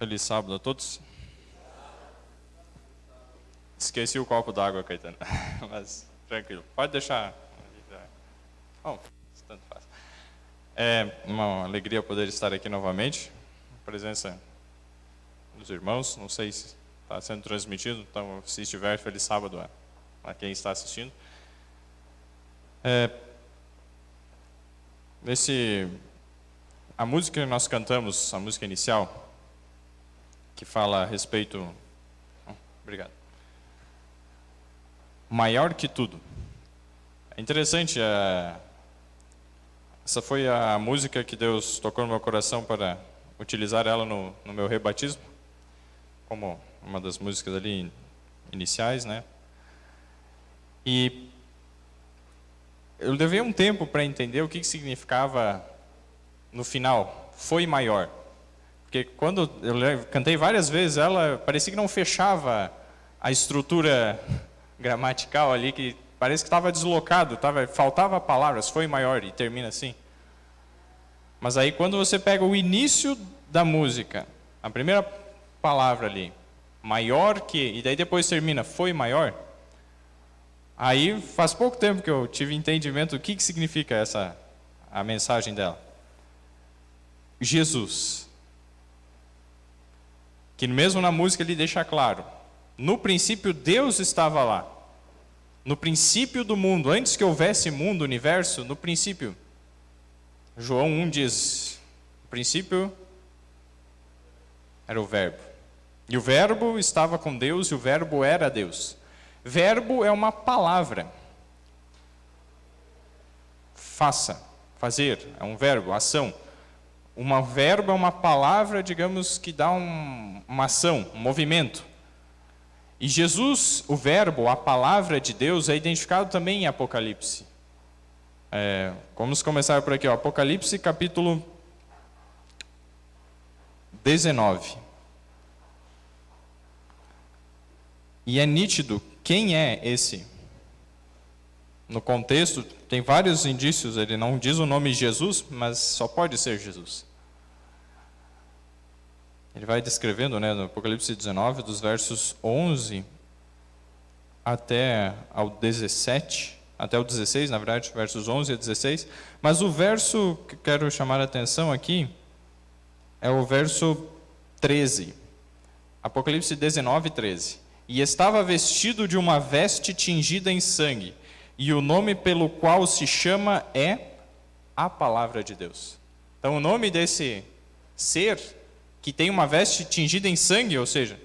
Feliz sábado a todos. Esqueci o copo d'água, Caetano. Mas tranquilo. Pode deixar. Bom, tanto faz. É uma alegria poder estar aqui novamente. A presença dos irmãos. Não sei se está sendo transmitido. Então, se estiver, feliz sábado a quem está assistindo. A música que nós cantamos, a música inicial, que fala a respeito... Obrigado. Maior que tudo. É interessante, essa foi a música que Deus tocou no meu coração para utilizar ela no meu rebatismo, como uma das músicas ali iniciais, né? E eu levei um tempo para entender o que significava no final, foi maior. Porque quando eu cantei várias vezes, ela parecia que não fechava a estrutura gramatical ali, que parece que estava deslocado, faltava palavras, foi maior, e termina assim. Mas aí quando você pega o início da música, a primeira palavra ali, maior que, e daí depois termina, foi maior, aí faz pouco tempo que eu tive entendimento do que significa a mensagem dela. Jesus. Que mesmo na música ele deixa claro, no princípio Deus estava lá. No princípio do mundo, antes que houvesse mundo, universo, no princípio. João 1 diz, no princípio era o verbo. E o verbo estava com Deus e o verbo era Deus. Verbo é uma palavra. Faça, fazer, é um verbo, ação. Um verbo é uma palavra, digamos, que dá uma ação, um movimento. E Jesus, o verbo, a palavra de Deus, é identificado também em Apocalipse. Vamos começar por aqui, ó. Apocalipse capítulo 19. E é nítido quem é esse. No contexto, tem vários indícios, ele não diz o nome Jesus, mas só pode ser Jesus. Ele vai descrevendo, né, no Apocalipse 19, dos versos 11 até ao 17, até o 16, na verdade, versos 11 a 16. Mas o verso que quero chamar a atenção aqui é o verso 13. Apocalipse 19, 13. E estava vestido de uma veste tingida em sangue, e o nome pelo qual se chama é a Palavra de Deus. Então, o nome desse ser que tem uma veste tingida em sangue, ou seja,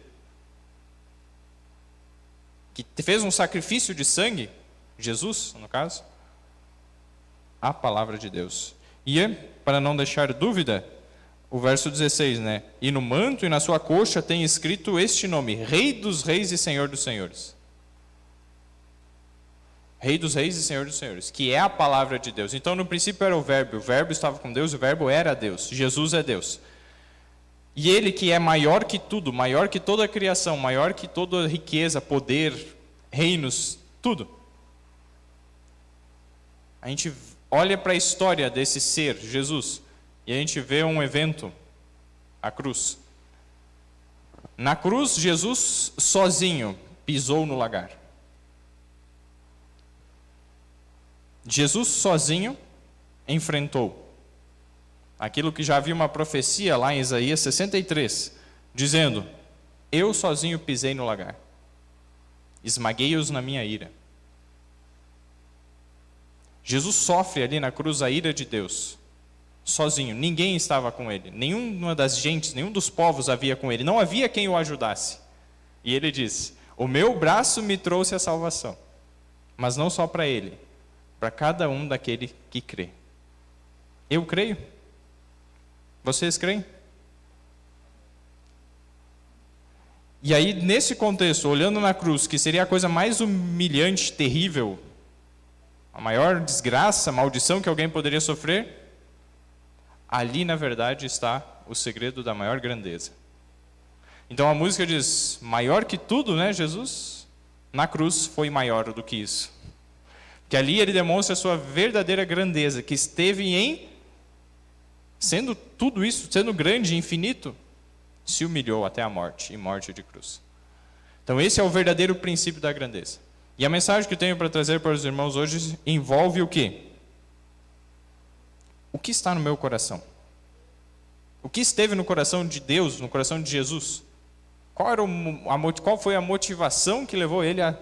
que fez um sacrifício de sangue, Jesus, no caso, a Palavra de Deus. E, para não deixar dúvida, o verso 16, né? E no manto e na sua coxa tem escrito este nome, Rei dos Reis e Senhor dos Senhores. Rei dos Reis e Senhor dos Senhores, que é a Palavra de Deus. Então, no princípio era o verbo estava com Deus, o verbo era Deus, Jesus é Deus. E ele que é maior que tudo, maior que toda a criação, maior que toda riqueza, poder, reinos, tudo. A gente olha para a história desse ser, Jesus, e a gente vê um evento, a cruz. Na cruz, Jesus sozinho pisou no lagar. Jesus sozinho enfrentou aquilo que já havia uma profecia lá em Isaías 63, dizendo, eu sozinho pisei no lagar, esmaguei-os na minha ira. Jesus sofre ali na cruz a ira de Deus, sozinho, ninguém estava com ele, nenhuma das gentes, nenhum dos povos havia com ele, não havia quem o ajudasse. E ele diz, o meu braço me trouxe a salvação, mas não só para ele, para cada um daquele que crê. Eu creio. Vocês creem? E aí, nesse contexto, olhando na cruz, que seria a coisa mais humilhante, terrível, a maior desgraça, maldição que alguém poderia sofrer, ali, na verdade, está o segredo da maior grandeza. Então a música diz, maior que tudo, né, Jesus? Na cruz foi maior do que isso. Que ali ele demonstra a sua verdadeira grandeza, que esteve em, sendo tudo isso, sendo grande, infinito, se humilhou até a morte, e morte de cruz. Então esse é o verdadeiro princípio da grandeza. E a mensagem que eu tenho para trazer para os irmãos hoje envolve o quê? O que está no meu coração? O que esteve no coração de Deus, no coração de Jesus? Qual foi a motivação que levou ele a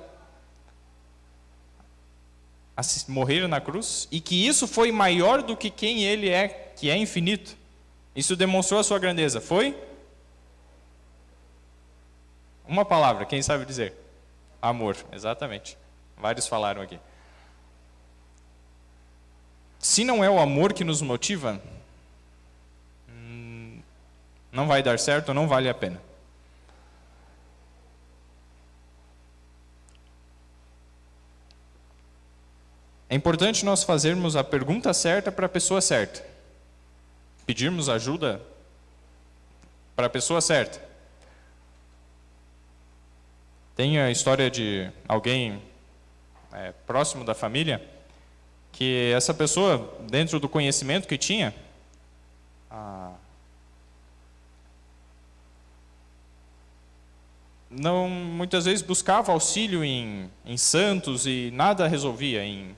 morrer na cruz? E que isso foi maior do que quem ele é, que é infinito. Isso demonstrou a sua grandeza. Foi? Uma palavra, quem sabe dizer? Amor, exatamente. Vários falaram aqui. Se não é o amor que nos motiva, não vai dar certo, não vale a pena. É importante nós fazermos a pergunta certa para a pessoa certa. Pedirmos ajuda para a pessoa certa. Tem a história de alguém próximo da família, que essa pessoa, dentro do conhecimento que tinha, não muitas vezes buscava auxílio em santos e nada resolvia, em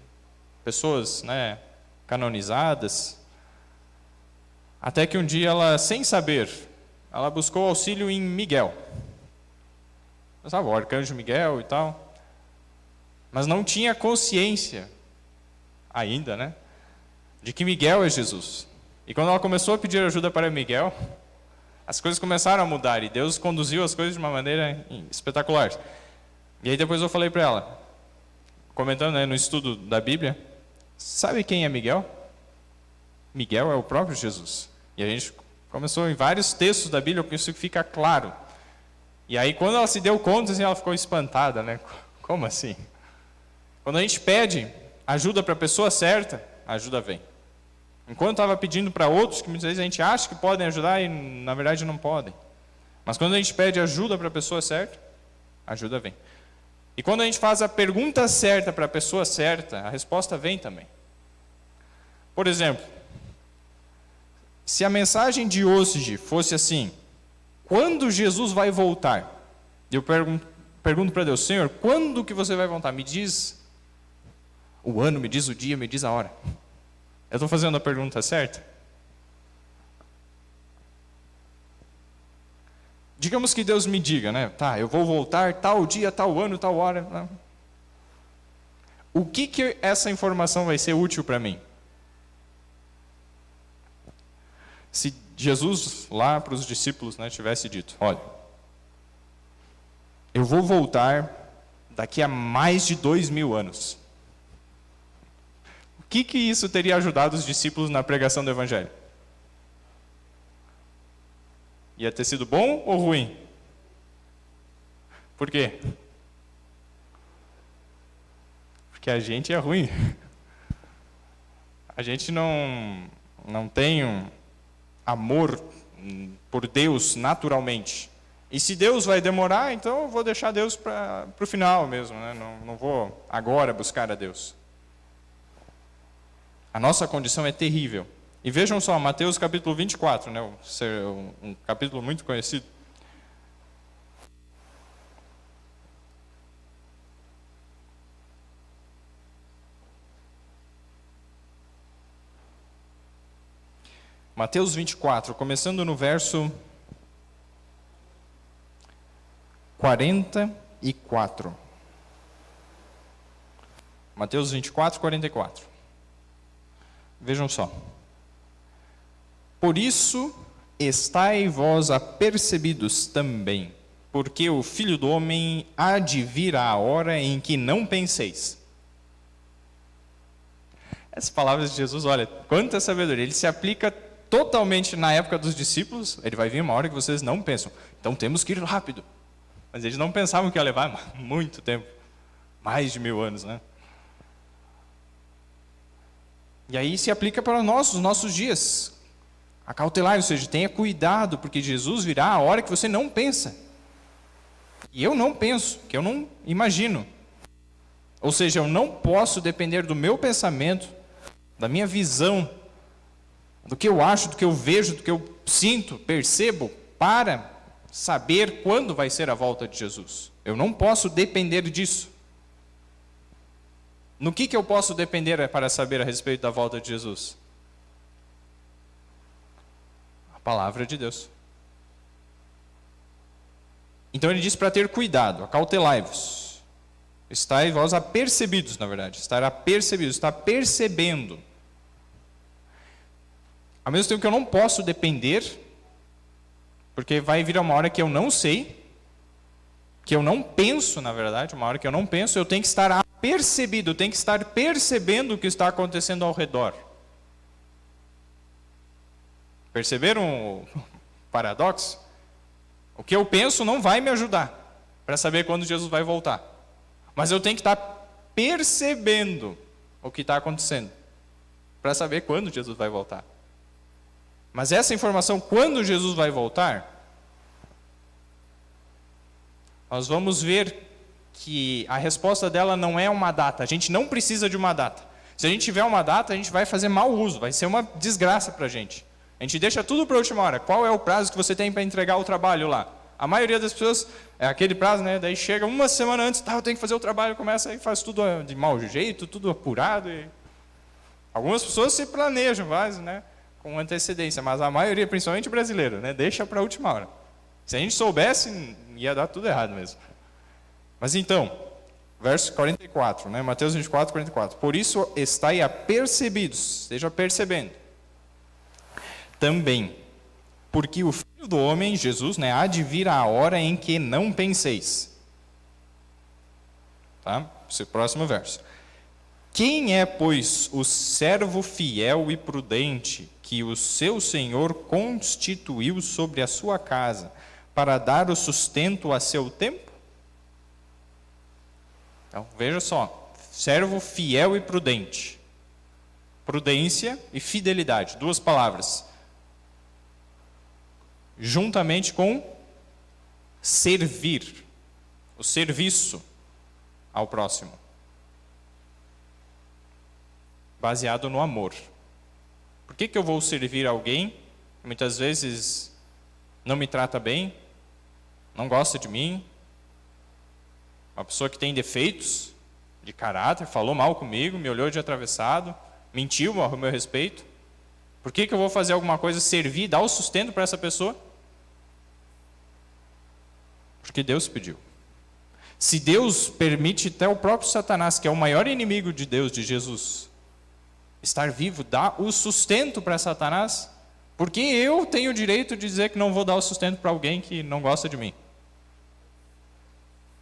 pessoas, né, canonizadas. Até que um dia ela, sem saber, ela buscou auxílio em Miguel. Sabe, o arcanjo Miguel e tal. Mas não tinha consciência, ainda, né, de que Miguel é Jesus. E quando ela começou a pedir ajuda para Miguel, as coisas começaram a mudar e Deus conduziu as coisas de uma maneira espetacular. E aí depois eu falei para ela, comentando, né, no estudo da Bíblia, sabe quem é Miguel? Miguel é o próprio Jesus. E a gente começou em vários textos da Bíblia, porque isso fica claro. E aí quando ela se deu conta, assim, ela ficou espantada, né? Como assim? Quando a gente pede ajuda para a pessoa certa, a ajuda vem. Enquanto estava pedindo para outros, que muitas vezes a gente acha que podem ajudar e na verdade não podem. Mas quando a gente pede ajuda para a pessoa certa, a ajuda vem. E quando a gente faz a pergunta certa para a pessoa certa, a resposta vem também. Por exemplo, se a mensagem de hoje fosse assim: quando Jesus vai voltar? Eu pergunto para Deus: Senhor, quando que você vai voltar? Me diz o ano, me diz o dia, me diz a hora. Eu estou fazendo a pergunta certa? Digamos que Deus me diga, né? Tá, eu vou voltar tal dia, tal ano, tal hora. O que essa informação vai ser útil para mim? Se Jesus lá para os discípulos, né, tivesse dito: olha, eu vou voltar daqui a mais de 2000 anos. O que isso teria ajudado os discípulos na pregação do Evangelho? Ia ter sido bom ou ruim? Por quê? Porque a gente é ruim. A gente não tem um amor por Deus naturalmente. E se Deus vai demorar, então eu vou deixar Deus para o final mesmo, né? Não vou agora buscar a Deus. A nossa condição é terrível. E vejam só, Mateus capítulo 24, né? Um capítulo muito conhecido. Mateus 24, começando no verso 44. Mateus 24, 44. Vejam só. Por isso estai vós apercebidos também, porque o Filho do Homem há de vir à hora em que não penseis. Essas palavras de Jesus, olha, quanta sabedoria. Ele se aplica totalmente na época dos discípulos. Ele vai vir uma hora que vocês não pensam. Então temos que ir rápido. Mas eles não pensavam que ia levar muito tempo. Mais de 1000 anos, né? E aí se aplica para nós, os nossos dias. Acautelar, ou seja, tenha cuidado, porque Jesus virá a hora que você não pensa. E eu não penso, que eu não imagino. Ou seja, eu não posso depender do meu pensamento, da minha visão, do que eu acho, do que eu vejo, do que eu sinto, percebo, para saber quando vai ser a volta de Jesus. Eu não posso depender disso. No que eu posso depender para saber a respeito da volta de Jesus? A palavra de Deus. Então ele diz para ter cuidado, acautelai-vos. Estai vós apercebidos, na verdade. Estar apercebidos, estar percebendo. Ao mesmo tempo que eu não posso depender, porque vai vir uma hora que eu não sei, que eu não penso, na verdade, uma hora que eu não penso, eu tenho que estar apercebido, eu tenho que estar percebendo o que está acontecendo ao redor. Perceberam o paradoxo? O que eu penso não vai me ajudar para saber quando Jesus vai voltar. Mas eu tenho que estar percebendo o que está acontecendo para saber quando Jesus vai voltar. Mas essa informação, quando Jesus vai voltar, nós vamos ver que a resposta dela não é uma data. A gente não precisa de uma data. Se a gente tiver uma data, a gente vai fazer mau uso, vai ser uma desgraça para a gente. A gente deixa tudo para a última hora. Qual é o prazo que você tem para entregar o trabalho lá? A maioria das pessoas, é aquele prazo, né? Daí chega uma semana antes, eu tenho que fazer o trabalho, começa e faz tudo de mau jeito, tudo apurado. E... algumas pessoas se planejam, né? Com antecedência, mas a maioria, principalmente brasileiro, né? Deixa para a última hora. Se a gente soubesse, ia dar tudo errado mesmo. Mas então, verso 44, né? Mateus 24, 44. Por isso estai apercebidos, esteja percebendo. Também, porque o Filho do Homem, Jesus, né, há de vir a hora em que não penseis. Tá? Esse próximo verso. Quem é, pois, o servo fiel e prudente que o seu Senhor constituiu sobre a sua casa para dar o sustento a seu tempo? Então, veja só, servo fiel e prudente. Prudência e fidelidade, duas palavras. Juntamente com servir, o serviço ao próximo. Baseado no amor. Por que eu vou servir alguém que muitas vezes não me trata bem, não gosta de mim, uma pessoa que tem defeitos de caráter, falou mal comigo, me olhou de atravessado, mentiu a meu respeito? Por que eu vou fazer alguma coisa, servir, dar o sustento para essa pessoa? Porque Deus pediu. Se Deus permite até o próprio Satanás, que é o maior inimigo de Deus, de Jesus, estar vivo, dar o sustento para Satanás, porque eu tenho o direito de dizer que não vou dar o sustento para alguém que não gosta de mim.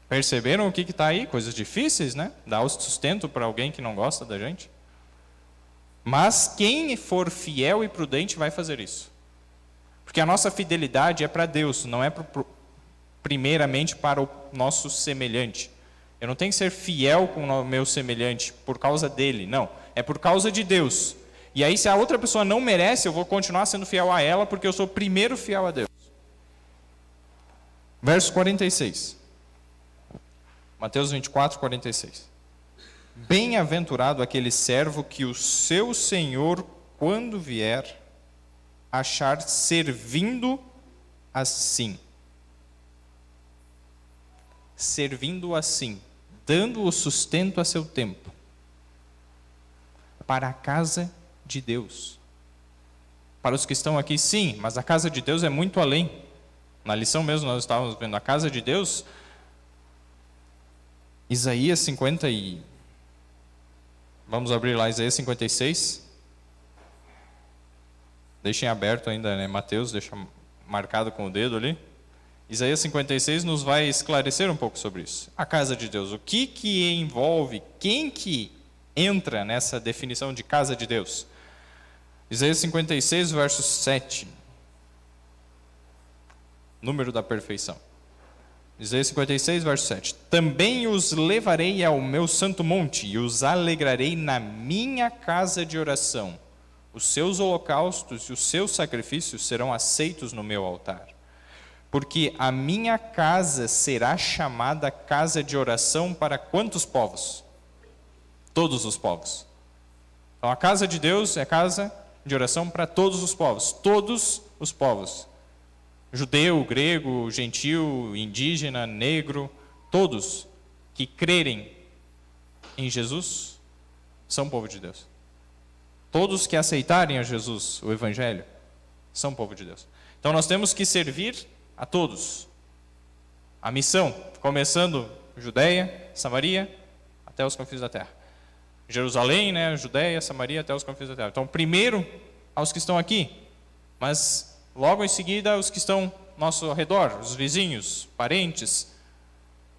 Perceberam o que está aí? Coisas difíceis, né? Dar o sustento para alguém que não gosta da gente. Mas quem for fiel e prudente vai fazer isso. Porque a nossa fidelidade é para Deus, não é primeiramente para o nosso semelhante. Eu não tenho que ser fiel com o meu semelhante por causa dele, não. É por causa de Deus. E aí, se a outra pessoa não merece, eu vou continuar sendo fiel a ela, porque eu sou primeiro fiel a Deus. Verso 46. Mateus 24, 46. Bem-aventurado aquele servo que o seu Senhor, quando vier, achar servindo assim. Servindo assim, dando o sustento a seu tempo, para a casa de Deus. Para os que estão aqui, sim, mas a casa de Deus é muito além. Na lição mesmo nós estávamos vendo a casa de Deus, Isaías 50 e... Vamos abrir lá Isaías 56. Deixem aberto ainda, né? Mateus, deixa marcado com o dedo ali. Isaías 56 nos vai esclarecer um pouco sobre isso. A casa de Deus, o que envolve, quem que entra nessa definição de casa de Deus? Isaías 56, verso 7. Número da perfeição. Isaías 56, verso 7. Também os levarei ao meu santo monte e os alegrarei na minha casa de oração. Os seus holocaustos e os seus sacrifícios serão aceitos no meu altar. Porque a minha casa será chamada casa de oração para quantos povos? Todos os povos. Então a casa de Deus é casa de oração para todos os povos. Todos os povos. judeu, grego, gentil, indígena, negro, todos que crerem em Jesus são povo de Deus. Todos que aceitarem a Jesus, o Evangelho, são povo de Deus. Então nós temos que servir a todos. A missão, começando Judeia, Samaria, até os confins da terra. Jerusalém, né, Judeia, Samaria, até os confins da terra. Então primeiro aos que estão aqui, mas logo em seguida os que estão ao nosso redor, os vizinhos, parentes,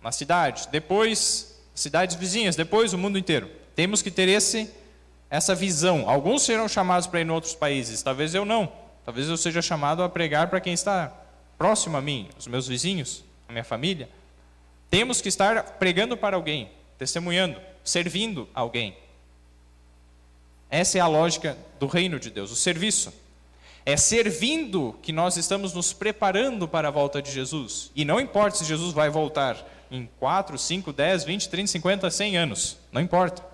na cidade, depois cidades vizinhas, depois o mundo inteiro. Temos que ter essa visão. Alguns serão chamados para ir em outros países, talvez eu não. Talvez eu seja chamado a pregar para quem está próximo a mim, os meus vizinhos, a minha família. Temos que estar pregando para alguém, testemunhando, servindo alguém. Essa é a lógica do reino de Deus, o serviço. É servindo que nós estamos nos preparando para a volta de Jesus. E não importa se Jesus vai voltar em 4, 5, 10, 20, 30, 50, 100 anos. Não importa.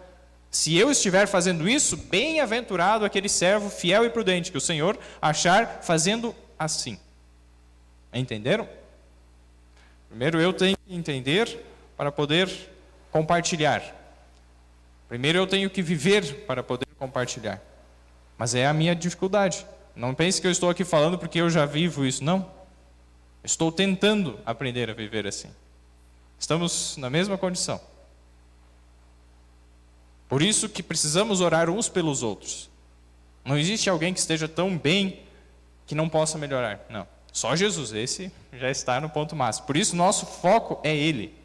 Se eu estiver fazendo isso, bem-aventurado aquele servo fiel e prudente que o Senhor achar fazendo assim. Entenderam? Primeiro eu tenho que entender para poder compartilhar. Primeiro eu tenho que viver para poder compartilhar. Mas é a minha dificuldade. Não pense que eu estou aqui falando porque eu já vivo isso. Não. Estou tentando aprender a viver assim. Estamos na mesma condição. Por isso que precisamos orar uns pelos outros. Não existe alguém que esteja tão bem que não possa melhorar. Não. Só Jesus, esse já está no ponto máximo. Por isso nosso foco é Ele.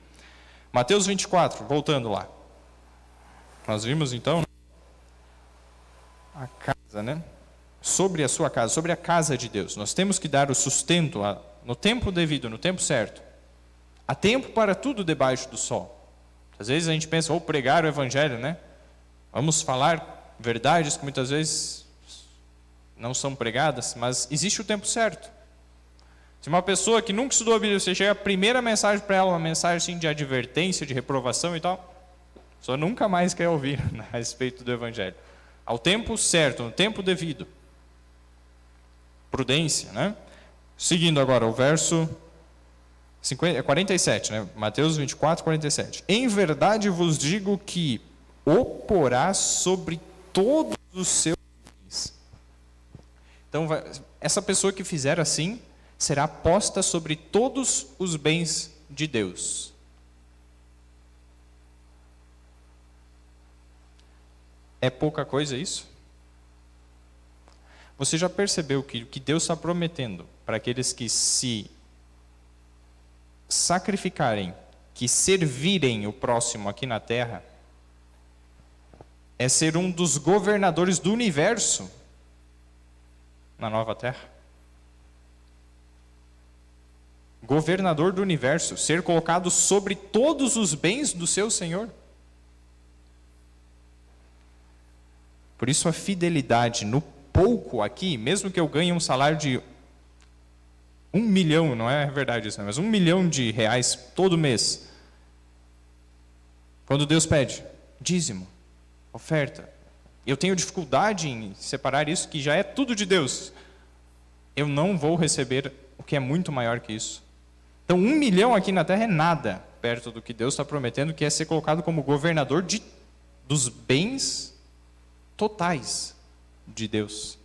Mateus 24, voltando lá. Nós vimos então a casa, né? Sobre a sua casa, sobre a casa de Deus. Nós temos que dar o sustento no tempo devido, no tempo certo. Há tempo para tudo debaixo do sol. Às vezes a gente pensa, vou pregar o Evangelho, né? Vamos falar verdades que muitas vezes não são pregadas, mas existe o tempo certo. Se uma pessoa que nunca estudou a Bíblia, você chega a primeira mensagem para ela, uma mensagem assim, de advertência, de reprovação e tal, a pessoa nunca mais quer ouvir a respeito do Evangelho. Ao tempo certo, no tempo devido. Prudência, né? Seguindo agora o verso 47, né? Mateus 24, 47. Em verdade vos digo que o porá sobre todos os seus bens. Então, essa pessoa que fizer assim, será posta sobre todos os bens de Deus. É pouca coisa isso? Você já percebeu que o que Deus está prometendo para aqueles que se sacrificarem, que servirem o próximo aqui na terra, é ser um dos governadores do universo na nova terra? Governador do universo, ser colocado sobre todos os bens do seu Senhor. Por isso a fidelidade no pouco aqui, mesmo que eu ganhe um salário de 1 milhão, não é verdade isso, mas 1 milhão de reais todo mês. Quando Deus pede dízimo, oferta, eu tenho dificuldade em separar isso, que já é tudo de Deus. Eu não vou receber o que é muito maior que isso. Então 1 milhão aqui na terra é nada perto do que Deus está prometendo, que é ser colocado como governador dos bens totais de Deus.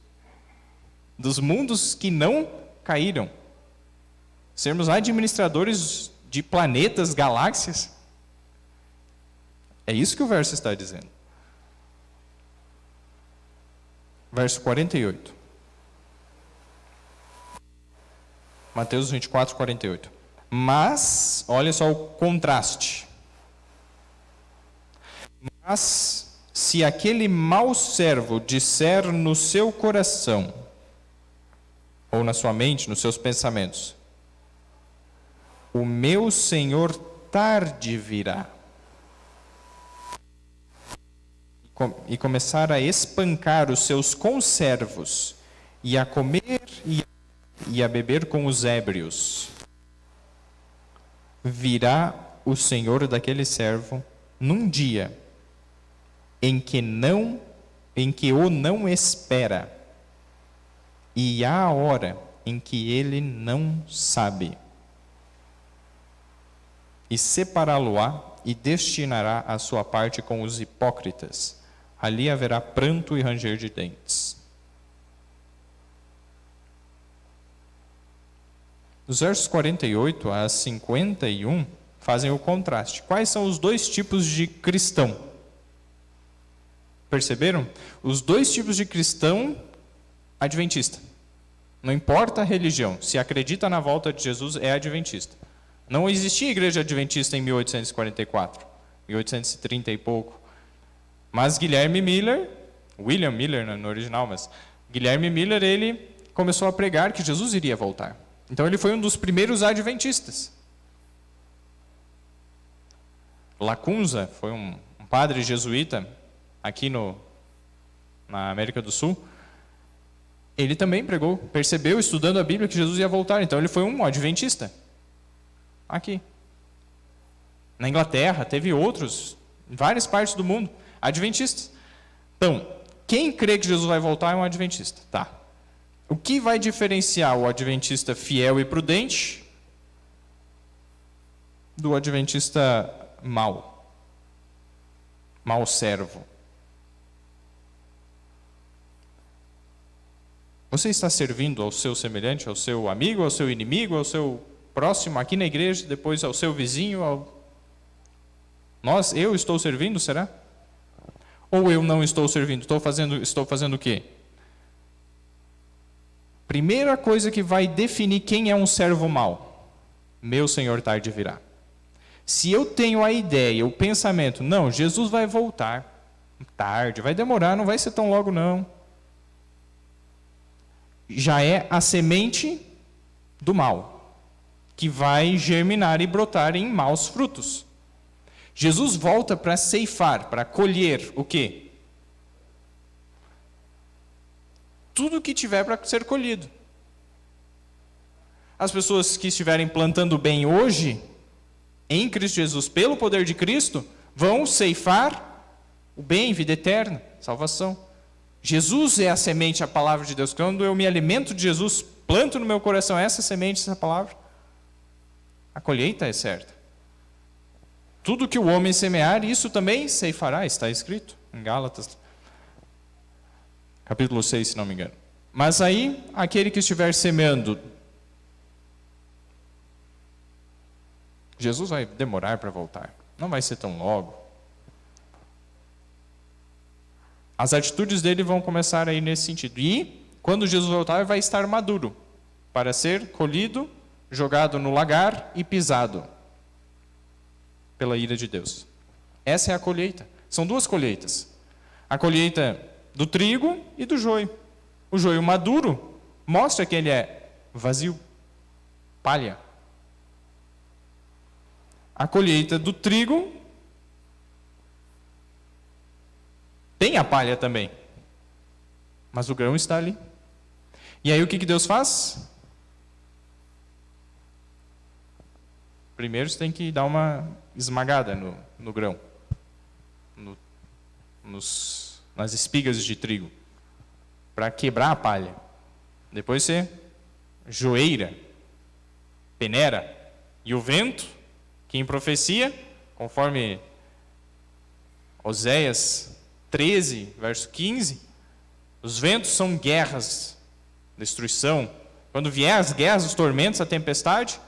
Dos mundos que não caíram. Sermos administradores de planetas, galáxias. É isso que o verso está dizendo. Verso 48. Mateus 24, 48. Mas, olha só o contraste. Mas, se aquele mau servo disser no seu coração, ou na sua mente, nos seus pensamentos, o meu Senhor tarde virá, e começar a espancar os seus conservos, e a comer e a beber com os ébrios, virá o Senhor daquele servo num dia em que o não espera, e à hora em que ele não sabe, e separá-lo-á e destinará a sua parte com os hipócritas. Ali haverá pranto e ranger de dentes. Os versos 48 a 51 fazem o contraste. Quais são os dois tipos de cristão? Perceberam? Os dois tipos de cristão adventista. Não importa a religião, se acredita na volta de Jesus, é adventista. Não existia igreja adventista em 1844, 1830 e pouco. Mas William Miller no original, mas Guilherme Miller, ele começou a pregar que Jesus iria voltar. Então ele foi um dos primeiros adventistas. Lacunza foi um padre jesuíta aqui na América do Sul. Ele também pregou, percebeu estudando a Bíblia que Jesus ia voltar. Então ele foi um adventista. Aqui. Na Inglaterra, teve outros, em várias partes do mundo, adventistas. Então, quem crê que Jesus vai voltar é um adventista. Tá. O que vai diferenciar o adventista fiel e prudente do adventista mau servo? Você está servindo ao seu semelhante, ao seu amigo, ao seu inimigo, ao seu próximo aqui na igreja, depois ao seu vizinho? Eu estou servindo, será? Ou eu não estou servindo? Estou fazendo o quê? Primeira coisa que vai definir quem é um servo mau: meu Senhor tarde virá. Se eu tenho a ideia, o pensamento, não, Jesus vai voltar tarde, vai demorar, não vai ser tão logo não. Já é a semente do mal, que vai germinar e brotar em maus frutos. Jesus volta para ceifar, para colher o quê? Tudo que tiver para ser colhido. As pessoas que estiverem plantando bem hoje, em Cristo Jesus, pelo poder de Cristo, vão ceifar o bem, vida eterna, salvação. Jesus é a semente, a palavra de Deus. Quando eu me alimento de Jesus, planto no meu coração essa semente, essa palavra, a colheita é certa. Tudo que o homem semear, isso também ceifará, está escrito em Gálatas, capítulo 6, se não me engano. Mas aí, aquele que estiver semeando, Jesus vai demorar para voltar. Não vai ser tão logo. As atitudes dele vão começar aí nesse sentido. E, quando Jesus voltar, vai estar maduro para ser colhido, jogado no lagar e pisado pela ira de Deus. Essa é a colheita. São duas colheitas. A colheita do trigo e do joio. O joio maduro mostra que ele é vazio, palha. A colheita do trigo tem a palha também, mas o grão está ali. E aí o que Deus faz? Primeiro você tem que dar uma esmagada no grão, nas espigas de trigo, para quebrar a palha. Depois você joeira, peneira, e o vento, que em profecia, conforme Oséias 13, verso 15, os ventos são guerras, destruição. Quando vier as guerras, os tormentos, a tempestade,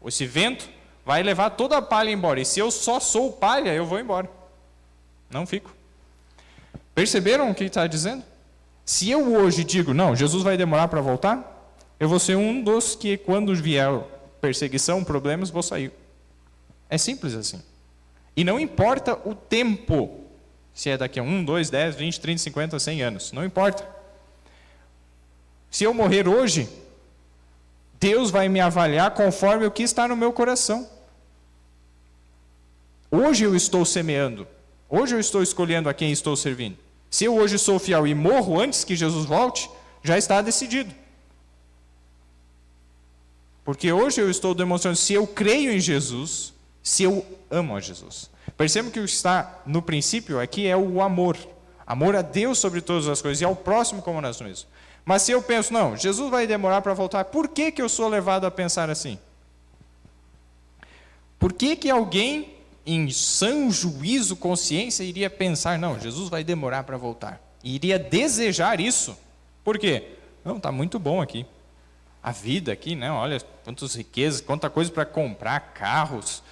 esse vento vai levar toda a palha embora. E se eu só sou palha, eu vou embora. Não fico. Perceberam o que está dizendo? Se eu hoje digo, não, Jesus vai demorar para voltar, eu vou ser um dos que, quando vier perseguição, problemas, vou sair. É simples assim. E não importa o tempo, se é daqui a 1, 2, 10, 20, 30, 50, 100 anos. Não importa. Se eu morrer hoje, Deus vai me avaliar conforme o que está no meu coração. Hoje eu estou semeando. Hoje eu estou escolhendo a quem estou servindo. Se eu hoje sou fiel e morro antes que Jesus volte, já está decidido. Porque hoje eu estou demonstrando se eu creio em Jesus, se eu amo a Jesus. Percebam que o que está no princípio aqui é o amor. Amor a Deus sobre todas as coisas e ao próximo como a nós mesmos. Mas se eu penso, não, Jesus vai demorar para voltar, por que que eu sou levado a pensar assim? Por que que alguém em sã juízo, consciência, iria pensar, não, Jesus vai demorar para voltar? E iria desejar isso. Por quê? Não, está muito bom aqui. A vida aqui, né? Olha quantas riquezas, quanta coisa para comprar, carros,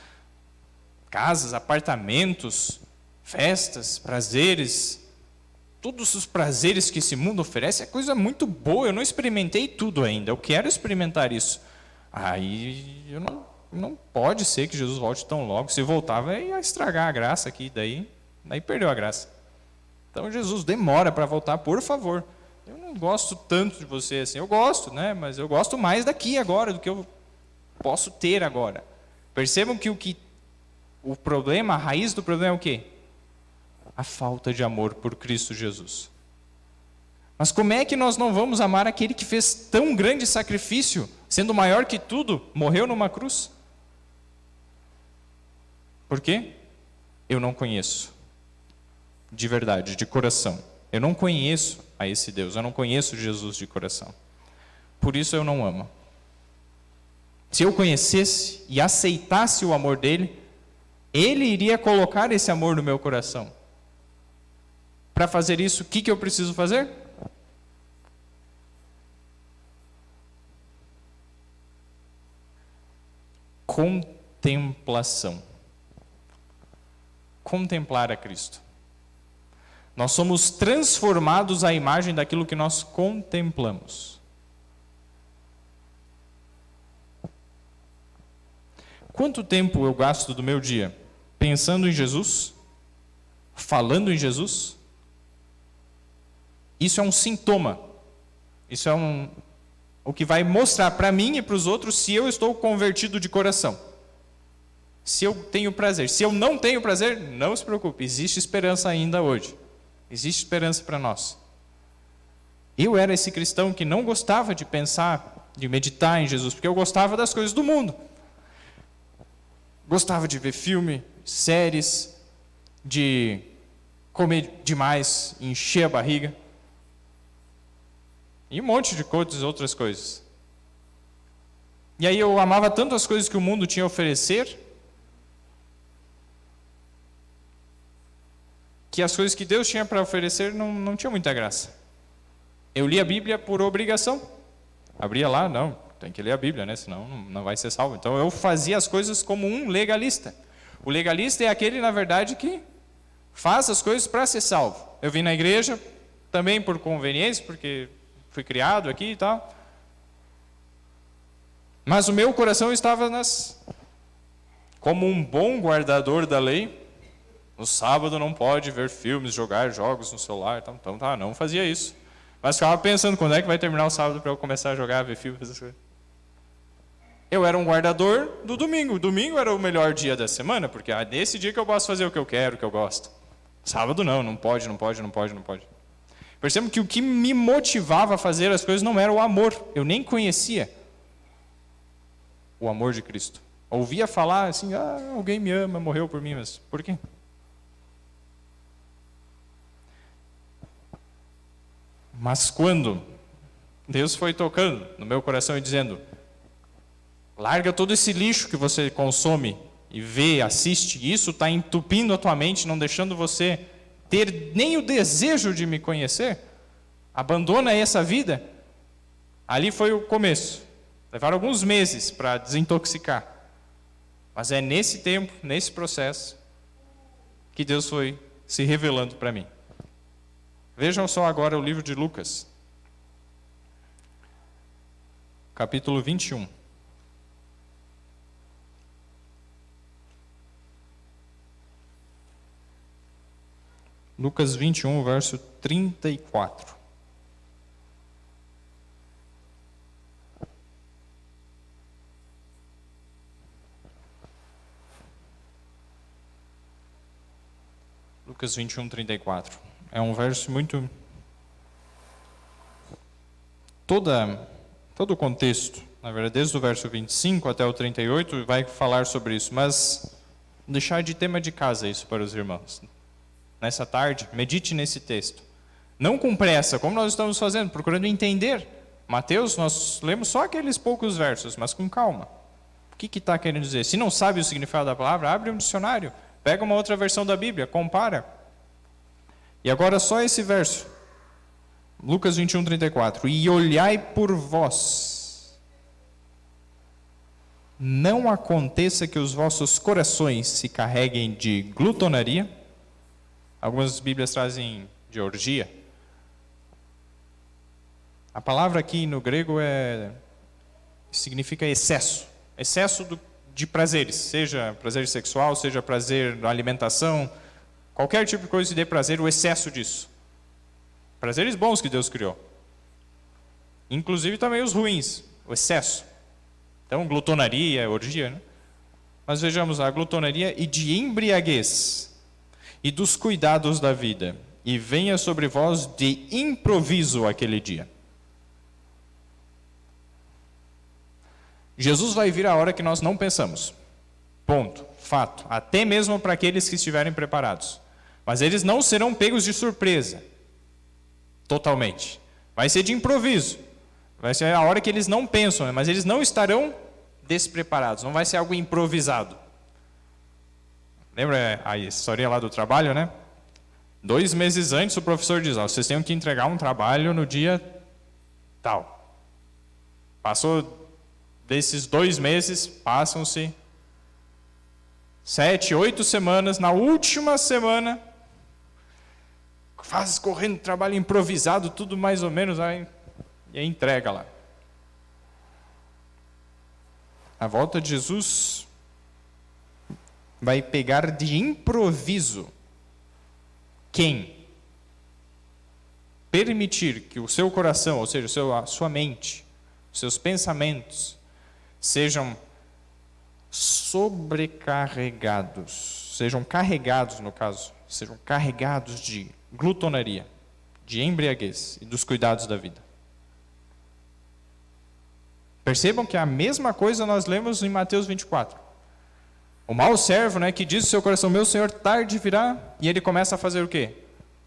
casas, apartamentos, festas, prazeres. Todos os prazeres que esse mundo oferece é coisa muito boa. Eu não experimentei tudo ainda. Eu quero experimentar isso. Aí não pode ser que Jesus volte tão logo. Se voltar, vai estragar a graça aqui. Daí perdeu a graça. Então Jesus demora para voltar, por favor. Eu não gosto tanto de você assim. Eu gosto, né? Mas eu gosto mais daqui agora do que eu posso ter agora. Percebam que o problema, a raiz do problema é o quê? A falta de amor por Cristo Jesus. Mas como é que nós não vamos amar aquele que fez tão grande sacrifício, sendo maior que tudo, morreu numa cruz? Por quê? Eu não conheço. De verdade, de coração. Eu não conheço a esse Deus, eu não conheço Jesus de coração. Por isso eu não amo. Se eu conhecesse e aceitasse o amor dele, ele iria colocar esse amor no meu coração. Para fazer isso, o que eu preciso fazer? Contemplação. Contemplar a Cristo. Nós somos transformados à imagem daquilo que nós contemplamos. Quanto tempo eu gasto do meu dia pensando em Jesus? Falando em Jesus? Isso é um sintoma. Isso é o que vai mostrar para mim e para os outros se eu estou convertido de coração. Se eu tenho prazer. Se eu não tenho prazer, não se preocupe. Existe esperança ainda hoje. Existe esperança para nós. Eu era esse cristão que não gostava de pensar, de meditar em Jesus, porque eu gostava das coisas do mundo. Gostava de ver filme, séries, de comer demais, encher a barriga. E um monte de outras coisas. E aí eu amava tanto as coisas que o mundo tinha a oferecer, que as coisas que Deus tinha para oferecer não tinha muita graça. Eu li a Bíblia por obrigação. Abria lá, não, tem que ler a Bíblia, né? Senão não vai ser salvo. Então eu fazia as coisas como um legalista. O legalista é aquele, na verdade, que faz as coisas para ser salvo. Eu vim na igreja também por conveniência, porque fui criado aqui e tal. Mas o meu coração estava como um bom guardador da lei. No sábado não pode ver filmes, jogar jogos no celular. Então não fazia isso. Mas ficava pensando, quando é que vai terminar o sábado para eu começar a jogar, ver filmes, essas coisas. Eu era um guardador do domingo. O domingo era o melhor dia da semana, porque é nesse dia que eu posso fazer o que eu quero, o que eu gosto. Sábado não pode. Percebam que o que me motivava a fazer as coisas não era o amor. Eu nem conhecia o amor de Cristo. Ouvia falar assim, alguém me ama, morreu por mim, mas por quê? Mas quando Deus foi tocando no meu coração e dizendo, larga todo esse lixo que você consome e vê, assiste, isso está entupindo a tua mente, não deixando você ter nem o desejo de me conhecer, abandona essa vida. Ali foi o começo. Levaram alguns meses para desintoxicar. Mas é nesse tempo, nesse processo, que Deus foi se revelando para mim. Vejam só agora o livro de Lucas, capítulo 21. Lucas 21, verso 34. Lucas 21, 34. É um verso muito... Todo o contexto, na verdade, desde o verso 25 até o 38, vai falar sobre isso. Mas deixar de tema de casa isso para os irmãos. Nessa tarde, medite nesse texto. Não com pressa, como nós estamos fazendo, procurando entender. Mateus, nós lemos só aqueles poucos versos, mas com calma. O que está querendo dizer? Se não sabe o significado da palavra, abre um dicionário, pega uma outra versão da Bíblia, compara. E agora só esse verso, Lucas 21, 34. E olhai por vós, não aconteça que os vossos corações se carreguem de glutonaria. Algumas Bíblias trazem de orgia. A palavra aqui no grego significa excesso. Excesso de prazeres, seja prazer sexual, seja prazer na alimentação, qualquer tipo de coisa que dê prazer, o excesso disso. Prazeres bons que Deus criou. Inclusive também os ruins, o excesso. Então, glutonaria, orgia, né? Mas vejamos, a glutonaria e de embriaguez, e dos cuidados da vida, e venha sobre vós de improviso aquele dia. Jesus vai vir a hora que nós não pensamos. Ponto. Fato. Até mesmo para aqueles que estiverem preparados. Mas eles não serão pegos de surpresa. Totalmente. Vai ser de improviso. Vai ser a hora que eles não pensam, mas eles não estarão despreparados. Não vai ser algo improvisado. Lembra a história lá do trabalho, né? 2 meses antes o professor diz, vocês têm que entregar um trabalho no dia tal. Passou desses 2 meses, passam-se 7, 8 semanas. Na última semana, faz correndo, trabalho improvisado, tudo mais ou menos, aí, e aí entrega lá. A volta de Jesus vai pegar de improviso quem permitir que o seu coração, ou seja, a sua mente, os seus pensamentos, sejam sobrecarregados, sejam carregados, no caso, sejam carregados de glutonaria, de embriaguez e dos cuidados da vida. Percebam que a mesma coisa nós lemos em Mateus 24. O mau servo, né, que diz no seu coração, meu Senhor, tarde virá, e ele começa a fazer o quê?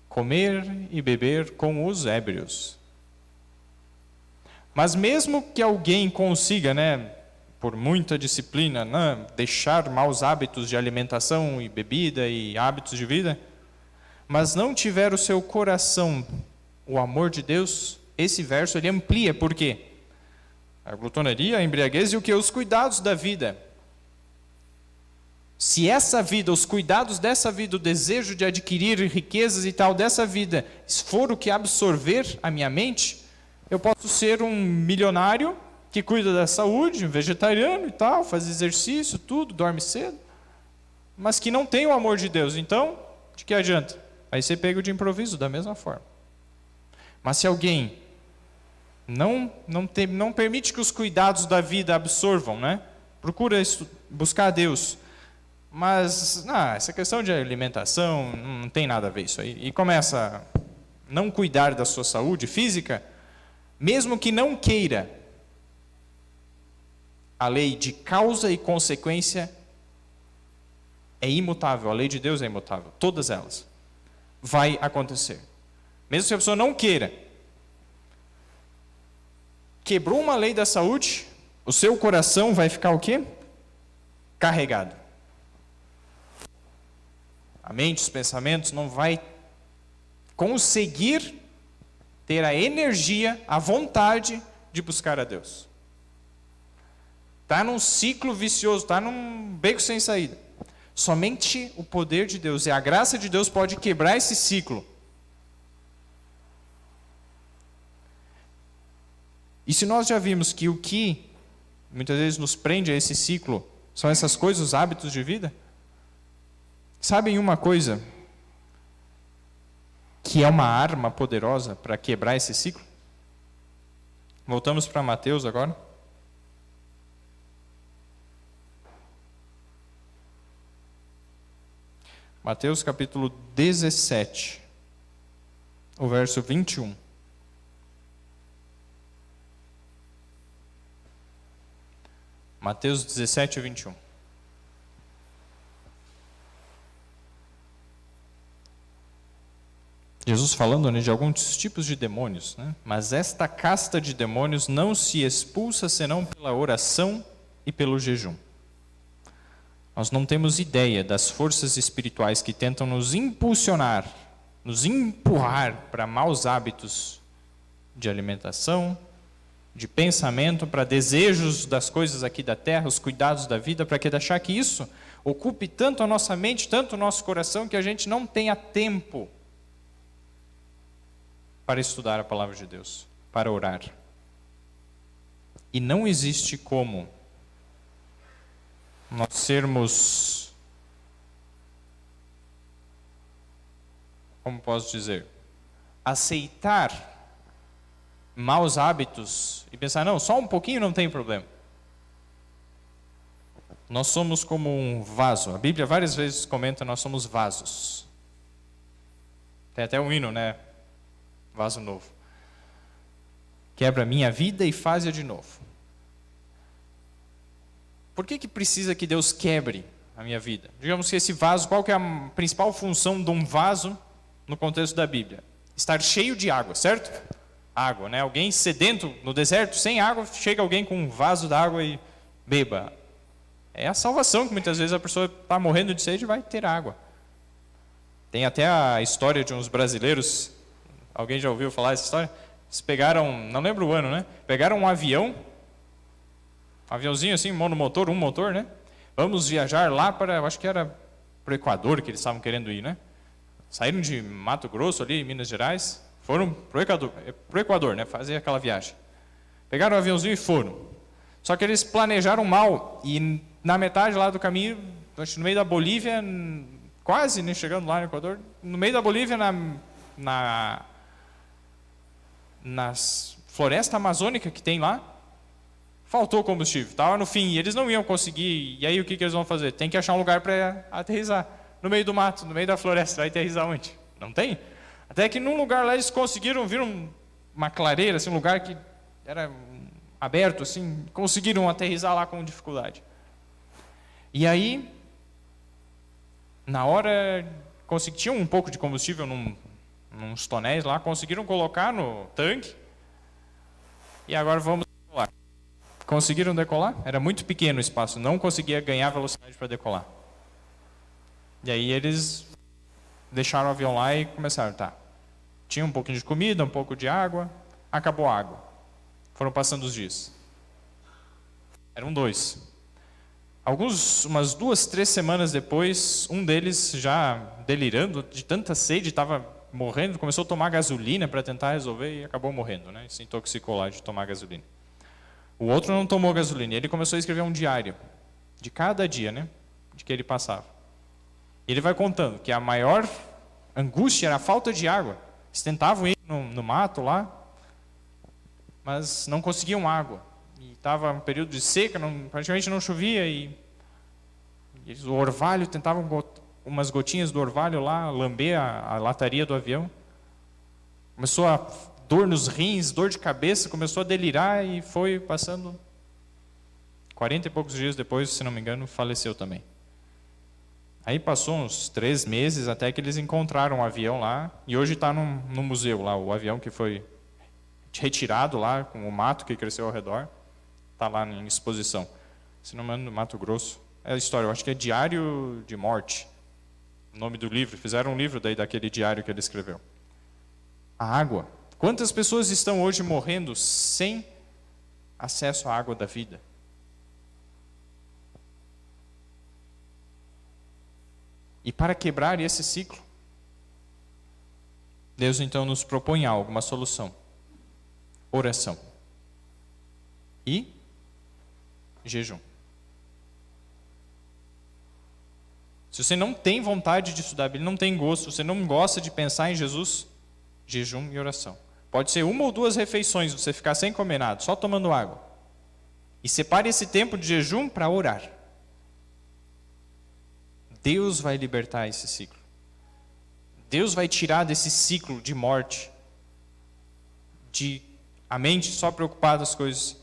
Comer e beber com os ébrios. Mas mesmo que alguém consiga, né, por muita disciplina, deixar maus hábitos de alimentação e bebida e hábitos de vida, mas não tiver o seu coração o amor de Deus, esse verso ele amplia, por quê? A glutonaria, a embriaguez e o que? Os cuidados da vida. Se essa vida, os cuidados dessa vida, o desejo de adquirir riquezas e tal dessa vida, for o que absorver a minha mente, eu posso ser um milionário que cuida da saúde, um vegetariano e tal, faz exercício, tudo, dorme cedo, mas que não tem o amor de Deus. Então, de que adianta? Vai ser pego de improviso, da mesma forma. Mas se alguém não permite que os cuidados da vida absorvam, né? Procura buscar a Deus, mas essa questão de alimentação não tem nada a ver isso aí, e começa a não cuidar da sua saúde física, mesmo que não queira, a lei de causa e consequência é imutável, a lei de Deus é imutável, todas elas. Vai acontecer. Mesmo se a pessoa não queira. Quebrou uma lei da saúde, o seu coração vai ficar o quê? Carregado. A mente, os pensamentos não vai conseguir ter a energia, a vontade de buscar a Deus. Está num ciclo vicioso, está num beco sem saída. Somente o poder de Deus e a graça de Deus pode quebrar esse ciclo. E se nós já vimos que o que muitas vezes nos prende a esse ciclo são essas coisas, os hábitos de vida, sabem uma coisa que é uma arma poderosa para quebrar esse ciclo? Voltamos para Mateus agora. Mateus capítulo 17, o verso 21. Mateus 17, 21. Jesus falando, né, de alguns tipos de demônios, né? Mas esta casta de demônios não se expulsa senão pela oração e pelo jejum. Nós não temos ideia das forças espirituais que tentam nos impulsionar, nos empurrar para maus hábitos de alimentação, de pensamento, para desejos das coisas aqui da terra, os cuidados da vida, para que deixar que isso ocupe tanto a nossa mente, tanto o nosso coração, que a gente não tenha tempo para estudar a palavra de Deus, para orar. E não existe como nós sermos, como posso dizer, aceitar maus hábitos e pensar, não, só um pouquinho não tem problema. Nós somos como um vaso. A Bíblia várias vezes comenta, nós somos vasos. Tem até um hino, né? Vaso novo. Quebra a minha vida e faz-a de novo. Por que precisa que Deus quebre a minha vida? Digamos que esse vaso, qual que é a principal função de um vaso no contexto da Bíblia? Estar cheio de água, certo? Água, né? Alguém sedento no deserto, sem água, chega alguém com um vaso d'água e beba. É a salvação que muitas vezes a pessoa está morrendo de sede e vai ter água. Tem até a história de uns brasileiros, alguém já ouviu falar essa história? Eles pegaram, não lembro o ano, né? Pegaram um avião, aviãozinho assim, monomotor, um motor, né? Vamos viajar lá para, eu acho que era para o Equador que eles estavam querendo ir, né? Saíram de Mato Grosso ali, em Minas Gerais, foram para o Equador, né? Fazer aquela viagem. Pegaram o aviãozinho e foram. Só que eles planejaram mal e na metade lá do caminho, no meio da Bolívia, quase né, chegando lá no Equador, no meio da Bolívia, na floresta amazônica que tem lá, faltou combustível, estava no fim, e eles não iam conseguir, e aí o que eles vão fazer? Tem que achar um lugar para aterrissar, no meio do mato, no meio da floresta, vai aterrissar onde? Não tem? Até que num lugar lá eles conseguiram, viram uma clareira, assim, um lugar que era aberto, assim, conseguiram aterrissar lá com dificuldade. E aí, na hora, tinham um pouco de combustível nos tonéis lá, conseguiram colocar no tanque, e agora vamos decolar. Conseguiram decolar? Era muito pequeno o espaço, não conseguia ganhar velocidade para decolar. E aí eles deixaram o avião lá e começaram, tá. Tinha um pouquinho de comida, um pouco de água, acabou a água. Foram passando os dias. Eram 2. Umas 2, 3 semanas depois, um deles já delirando, de tanta sede, estava morrendo, começou a tomar gasolina para tentar resolver e acabou morrendo, né? Se intoxicou lá de tomar gasolina. O outro não tomou gasolina, ele começou a escrever um diário, de cada dia, né? De que ele passava. Ele vai contando que a maior angústia era a falta de água. Eles tentavam ir no mato lá, mas não conseguiam água. E estava um período de seca, praticamente não chovia, e o orvalho, tentavam umas gotinhas do orvalho lá, lamber a lataria do avião. Começou a dor nos rins, dor de cabeça, começou a delirar e foi passando 40 e poucos dias depois, se não me engano, faleceu também. Aí passou uns 3 meses até que eles encontraram um avião lá, e hoje está no museu lá, o avião que foi retirado lá, com o mato que cresceu ao redor, está lá em exposição. Se não me engano, no Mato Grosso. É a história, eu acho que é Diário de Morte, o nome do livro. Fizeram um livro daquele diário que ele escreveu. A água. Quantas pessoas estão hoje morrendo sem acesso à água da vida? E para quebrar esse ciclo, Deus então nos propõe algo, uma solução. Oração. E jejum. Se você não tem vontade de estudar a Bíblia, não tem gosto, você não gosta de pensar em Jesus, jejum e oração. Pode ser 1 ou 2 refeições, você ficar sem comer nada, só tomando água. E separe esse tempo de jejum para orar. Deus vai libertar esse ciclo. Deus vai tirar desse ciclo de morte, de a mente só preocupada com as coisas.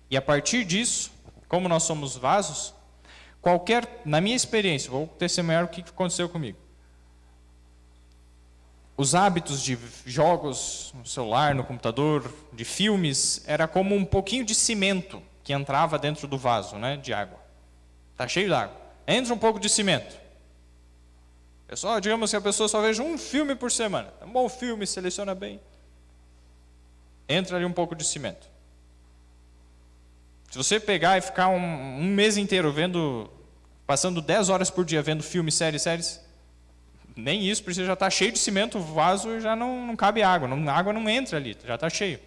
E a partir disso, como nós somos vasos, na minha experiência, vou testemunhar o que aconteceu comigo. os hábitos de jogos no celular, no computador, de filmes, era como um pouquinho de cimento que entrava dentro do vaso, né, de água. Está cheio de água. Entra um pouco de cimento. Pessoal, digamos que a pessoa só veja um filme por semana. É um bom filme, seleciona bem. Entra ali um pouco de cimento. Se você pegar e ficar um mês inteiro passando 10 horas por dia vendo filmes, séries, nem isso, porque já está cheio de cimento, o vaso já não cabe água. A água não entra ali, já está cheio.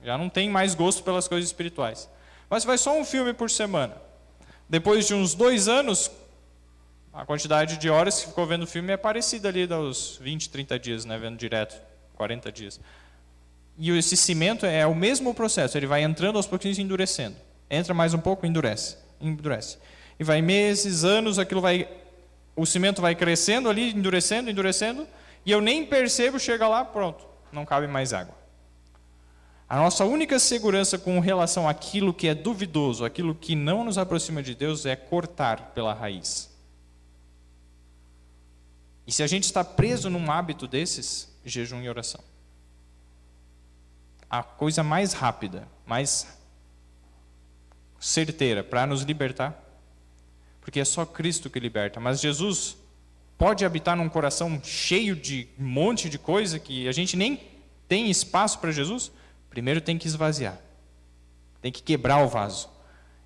Já não tem mais gosto pelas coisas espirituais. Mas vai só um filme por semana. Depois de uns 2 anos, a quantidade de horas que ficou vendo o filme é parecida ali dos 20, 30 dias, né, vendo direto, 40 dias. E esse cimento é o mesmo processo, ele vai entrando aos pouquinhos e endurecendo. Entra mais um pouco, endurece. E vai meses, anos, o cimento vai crescendo ali, endurecendo, e eu nem percebo, chega lá, pronto, não cabe mais água. A nossa única segurança com relação àquilo que é duvidoso, aquilo que não nos aproxima de Deus, é cortar pela raiz. E se a gente está preso num hábito desses, jejum e oração. A coisa mais rápida, mais certeira para nos libertar, porque é só Cristo que liberta. Mas Jesus pode habitar num coração cheio de um monte de coisa que a gente nem tem espaço para Jesus. Primeiro tem que esvaziar, tem que quebrar o vaso.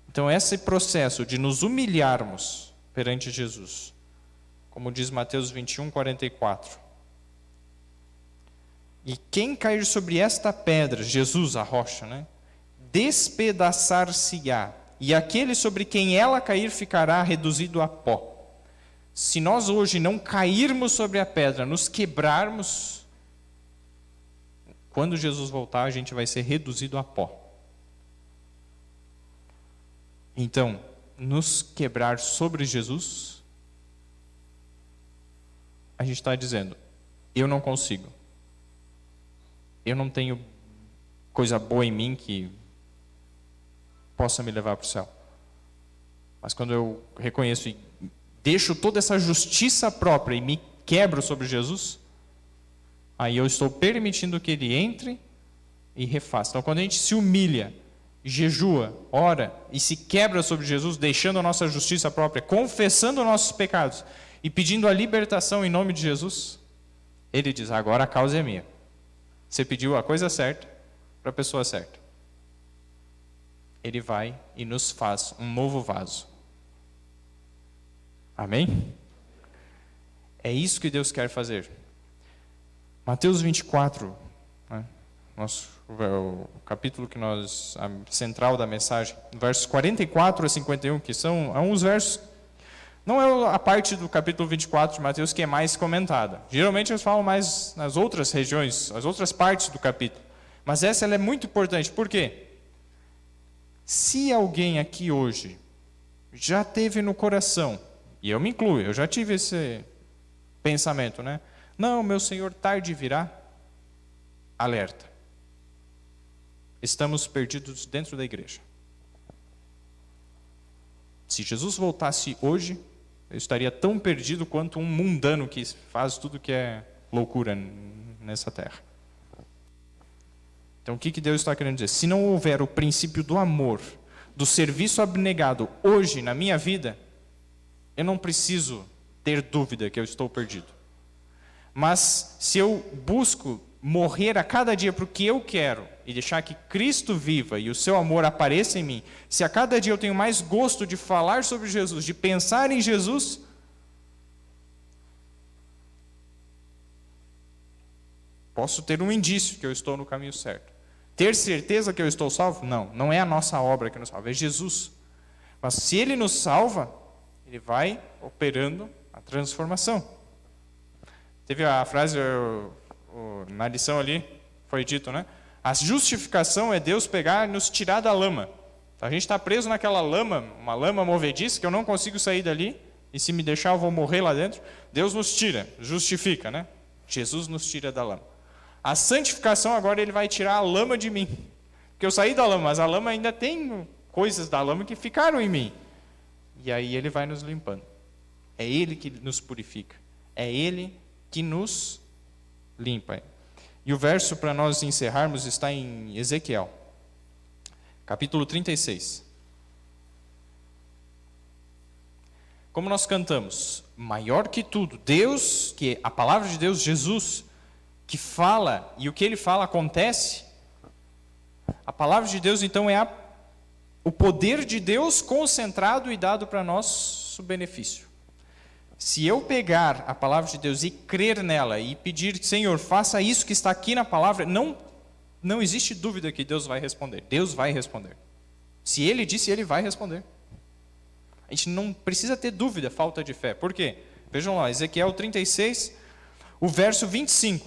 Então esse processo de nos humilharmos perante Jesus, como diz Mateus 21, 44. E quem cair sobre esta pedra, Jesus, a rocha, né, despedaçar-se-á, e aquele sobre quem ela cair ficará reduzido a pó. Se nós hoje não cairmos sobre a pedra, nos quebrarmos, quando Jesus voltar, a gente vai ser reduzido a pó. Então, nos quebrar sobre Jesus, a gente está dizendo, eu não consigo. Eu não tenho coisa boa em mim que possa me levar para o céu. Mas quando eu reconheço e deixo toda essa justiça própria e me quebro sobre Jesus, aí eu estou permitindo que Ele entre e refaça. Então quando a gente se humilha, jejua, ora e se quebra sobre Jesus, deixando a nossa justiça própria, confessando nossos pecados e pedindo a libertação em nome de Jesus, Ele diz, agora a causa é minha. Você pediu a coisa certa para a pessoa certa. Ele vai e nos faz um novo vaso. Amém? É isso que Deus quer fazer. Mateus 24, né, o capítulo que a central da mensagem, versos 44 a 51, que são uns versos, não é a parte do capítulo 24 de Mateus que é mais comentada. Geralmente eles falam mais nas outras regiões, as outras partes do capítulo. Mas ela é muito importante. Por quê? Se alguém aqui hoje já teve no coração, e eu me incluo, eu já tive esse pensamento, né? Não, meu Senhor tarde virá. Alerta. Estamos perdidos dentro da igreja. Se Jesus voltasse hoje, eu estaria tão perdido quanto um mundano que faz tudo que é loucura nessa terra. Então o que Deus está querendo dizer? Se não houver o princípio do amor, do serviço abnegado hoje na minha vida, eu não preciso ter dúvida que eu estou perdido. Mas se eu busco morrer a cada dia para o que eu quero e deixar que Cristo viva e o seu amor apareça em mim, se a cada dia eu tenho mais gosto de falar sobre Jesus, de pensar em Jesus, posso ter um indício que eu estou no caminho certo. Ter certeza que eu estou salvo? Não, não é a nossa obra que nos salva, é Jesus. Mas se Ele nos salva, Ele vai operando a transformação. Teve a frase na lição ali, foi dito, né? A justificação é Deus pegar e nos tirar da lama. A gente está preso naquela lama, uma lama movediça, que eu não consigo sair dali, e se me deixar eu vou morrer lá dentro. Deus nos tira, justifica, né? Jesus nos tira da lama. A santificação agora Ele vai tirar a lama de mim. Porque eu saí da lama, mas a lama ainda tem coisas da lama que ficaram em mim. E aí Ele vai nos limpando. É Ele que nos purifica. É Ele que nos limpa. E o verso para nós encerrarmos está em Ezequiel, capítulo 36. Como nós cantamos, maior que tudo, Deus, que a palavra de Deus, Jesus, que fala, e o que ele fala acontece. A palavra de Deus, então, é o poder de Deus concentrado e dado para nosso benefício. Se eu pegar a palavra de Deus e crer nela e pedir, Senhor, faça isso que está aqui na palavra, não existe dúvida que Deus vai responder. Deus vai responder. Se Ele disse, Ele vai responder. A gente não precisa ter dúvida, falta de fé. Por quê? Vejam lá, Ezequiel 36, o verso 25.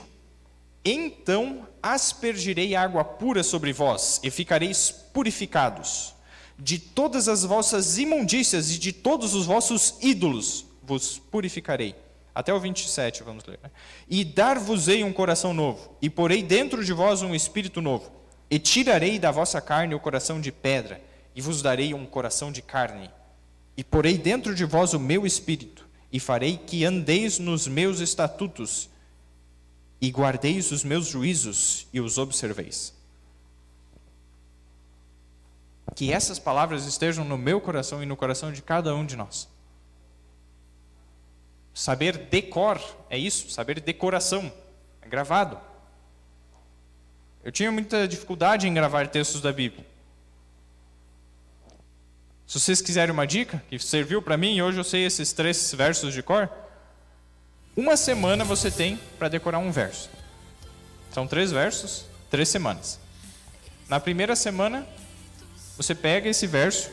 Então aspergirei água pura sobre vós, e ficareis purificados. De todas as vossas imundícias e de todos os vossos ídolos vos purificarei. Até o 27, vamos ler. Né? E dar-vos-ei um coração novo, e porei dentro de vós um espírito novo, e tirarei da vossa carne o coração de pedra, e vos darei um coração de carne. E porei dentro de vós o meu espírito, e farei que andeis nos meus estatutos, e guardeis os meus juízos, e os observeis. Que essas palavras estejam no meu coração e no coração de cada um de nós. Saber decor é isso, saber decoração, é gravado. Eu tinha muita dificuldade em gravar textos da Bíblia. Se vocês quiserem uma dica, que serviu para mim, e hoje eu sei esses 3 versos de cor, uma semana você tem para decorar um verso. São 3 versos, 3 semanas. Na primeira semana, você pega esse verso,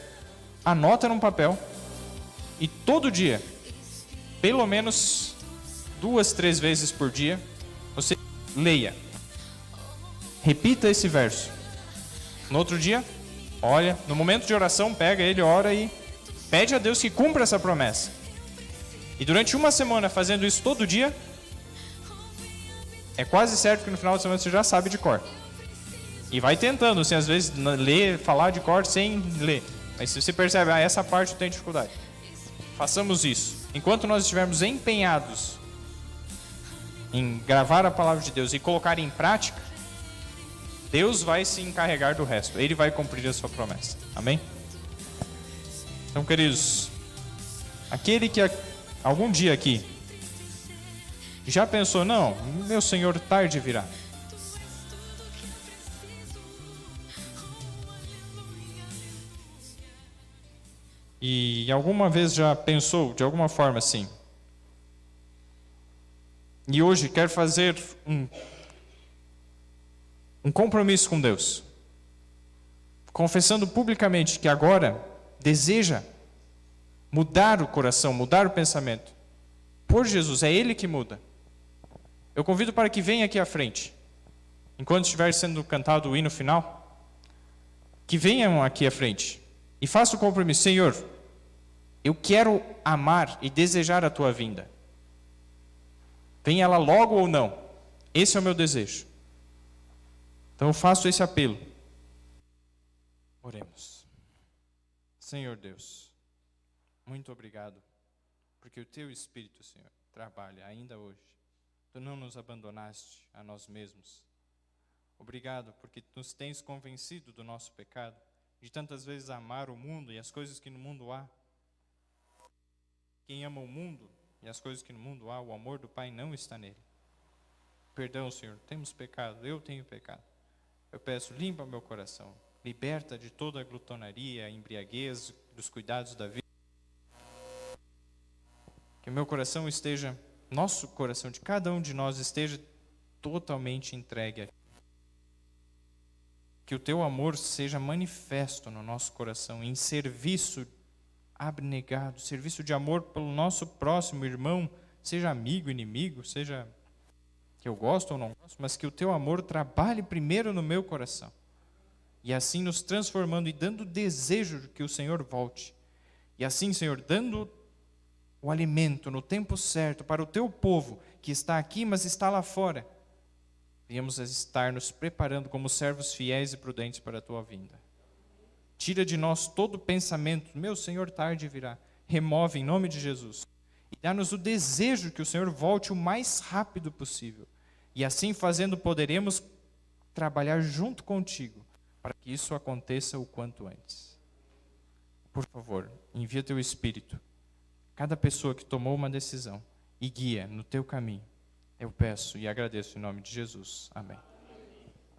anota num papel, e todo dia, pelo menos 2, 3 vezes por dia, você leia. Repita esse verso. No outro dia, olha, no momento de oração, pega ele, ora e pede a Deus que cumpra essa promessa. E durante uma semana fazendo isso todo dia, é quase certo que no final da semana você já sabe de cor. E vai tentando, assim, às vezes, ler, falar de cor sem ler. Mas se você percebe, essa parte eu tenho dificuldade. Façamos isso. Enquanto nós estivermos empenhados em gravar a palavra de Deus e colocar em prática, Deus vai se encarregar do resto. Ele vai cumprir a sua promessa. Amém? Então, queridos, aquele que algum dia aqui já pensou, não, meu Senhor tarde virá. E alguma vez já pensou de alguma forma assim, e hoje quer fazer um compromisso com Deus, confessando publicamente que agora deseja mudar o coração, mudar o pensamento, por Jesus, é Ele que muda. Eu convido para que venha aqui à frente, enquanto estiver sendo cantado o hino final, que venham aqui à frente e faça o compromisso. Senhor, eu quero amar e desejar a Tua vinda. Venha ela logo ou não, esse é o meu desejo. Então eu faço esse apelo. Oremos. Senhor Deus, muito obrigado, porque o Teu Espírito, Senhor, trabalha ainda hoje. Tu não nos abandonaste a nós mesmos. Obrigado, porque nos tens convencido do nosso pecado, de tantas vezes amar o mundo e as coisas que no mundo há. Quem ama o mundo e as coisas que no mundo há, o amor do Pai não está nele. Perdão, Senhor, temos pecado, eu tenho pecado. Eu peço, limpa meu coração, liberta de toda a glutonaria, a embriaguez, dos cuidados da vida. Que o meu coração esteja, nosso coração de cada um de nós esteja totalmente entregue a Ti. Que o Teu amor seja manifesto no nosso coração, em serviço abnegado, serviço de amor pelo nosso próximo irmão, seja amigo, inimigo, seja que eu gosto ou não gosto, mas que o Teu amor trabalhe primeiro no meu coração. E assim nos transformando e dando desejo de que o Senhor volte. E assim, Senhor, dando o alimento no tempo certo para o Teu povo, que está aqui, mas está lá fora. Venhamos a estar nos preparando como servos fiéis e prudentes para a Tua vinda. Tira de nós todo pensamento, meu Senhor tarde virá. Remove em nome de Jesus. E dá-nos o desejo que o Senhor volte o mais rápido possível. E assim fazendo, poderemos trabalhar junto contigo para que isso aconteça o quanto antes. Por favor, envia teu Espírito. Cada pessoa que tomou uma decisão e guia no teu caminho. Eu peço e agradeço em nome de Jesus. Amém.